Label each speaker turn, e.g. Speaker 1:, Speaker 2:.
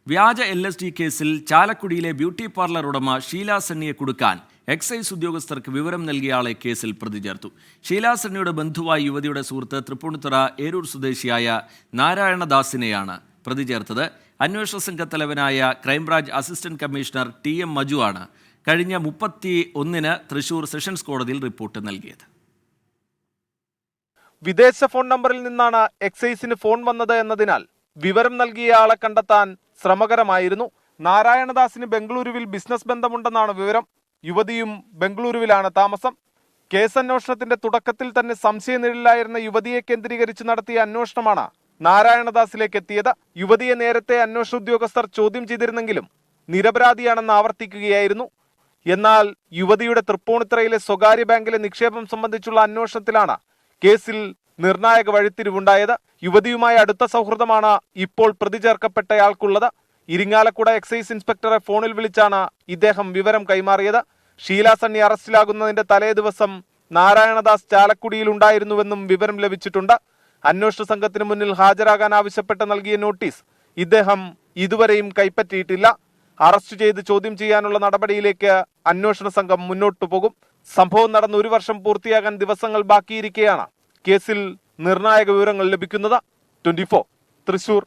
Speaker 1: വ്യാജ LSD കേസിൽ ചാലക്കുടിയിലെ ബ്യൂട്ടി പാർലർ ഉടമ ഷീല സണ്ണിയെ കുടുക്കാൻ എക്സൈസ് ഉദ്യോഗസ്ഥർക്ക് വിവരം നൽകിയ ആളെ കേസിൽ പ്രതി ചേർത്തു. ഷീല സണ്ണിയുടെ ബന്ധുവായ യുവതിയുടെ സുഹൃത്ത് തൃപ്പൂണിത്തുറ ഏരൂർ സ്വദേശിയായ നാരായണദാസിനെയാണ് പ്രതി ചേർത്തത്. അന്വേഷണ സംഘത്തലവനായ crime branch assistant commissioner TM Maju ആണ് കഴിഞ്ഞ 31-ന് തൃശൂർ സെഷൻസ് കോടതിയിൽ റിപ്പോർട്ട് നൽകിയത്.
Speaker 2: വിദേശ ഫോൺ നമ്പറിൽ നിന്നാണ് എക്സൈസിന് ഫോൺ വന്നത് എന്നതിനാൽ വിവരം നൽകിയ ആളെ കണ്ടെത്താൻ ശ്രമകരമായിരുന്നു. നാരായണദാസിന് ബംഗളൂരുവിൽ ബിസിനസ് ബന്ധമുണ്ടെന്നാണ് വിവരം. യുവതിയും ബംഗളൂരുവിലാണ് താമസം. കേസന്വേഷണത്തിന്റെ തുടക്കത്തിൽ തന്നെ സംശയനിഴലിലായിരുന്ന യുവതിയെ കേന്ദ്രീകരിച്ച് നടത്തിയ അന്വേഷണമാണ് നാരായണദാസിലേക്ക് എത്തിയത്. യുവതിയെ നേരത്തെ അന്വേഷണ ഉദ്യോഗസ്ഥർ ചോദ്യം ചെയ്തിരുന്നെങ്കിലും നിരപരാധിയാണെന്ന് ആവർത്തിക്കുകയായിരുന്നു. എന്നാൽ യുവതിയുടെ തൃപ്പൂണിത്തുറയിലെ സ്വകാര്യ ബാങ്കിലെ നിക്ഷേപം സംബന്ധിച്ചുള്ള അന്വേഷണത്തിലാണ് കേസിൽ നിർണായക വഴിത്തിരിവുണ്ടായത്. യുവതിയുമായി അടുത്ത സൗഹൃദമാണ് ഇപ്പോൾ പ്രതി ചേർക്കപ്പെട്ടയാൾക്കുള്ളത്. ഇരിങ്ങാലക്കുട എക്സൈസ് ഇൻസ്പെക്ടറെ ഫോണിൽ വിളിച്ചാണ് ഇദ്ദേഹം വിവരം കൈമാറിയത്. ഷീല സണ്ണി അറസ്റ്റിലാകുന്നതിന്റെ തലേ ദിവസം നാരായണദാസ് ചാലക്കുടിയിൽ ഉണ്ടായിരുന്നുവെന്നും വിവരം ലഭിച്ചിട്ടുണ്ട്. അന്വേഷണ സംഘത്തിന് മുന്നിൽ ഹാജരാകാൻ ആവശ്യപ്പെട്ട് നൽകിയ നോട്ടീസ് ഇദ്ദേഹം ഇതുവരെയും കൈപ്പറ്റിയിട്ടില്ല. അറസ്റ്റ് ചെയ്ത് ചോദ്യം ചെയ്യാനുള്ള നടപടിയിലേക്ക് അന്വേഷണ സംഘം മുന്നോട്ടു പോകും. സംഭവം നടന്ന് 1 വർഷം പൂർത്തിയാകാൻ ദിവസങ്ങൾ ബാക്കിയിരിക്കെയാണ് കേസിൽ നിർണായക വിവരങ്ങൾ ലഭിക്കുന്നത്. 24 തൃശൂർ.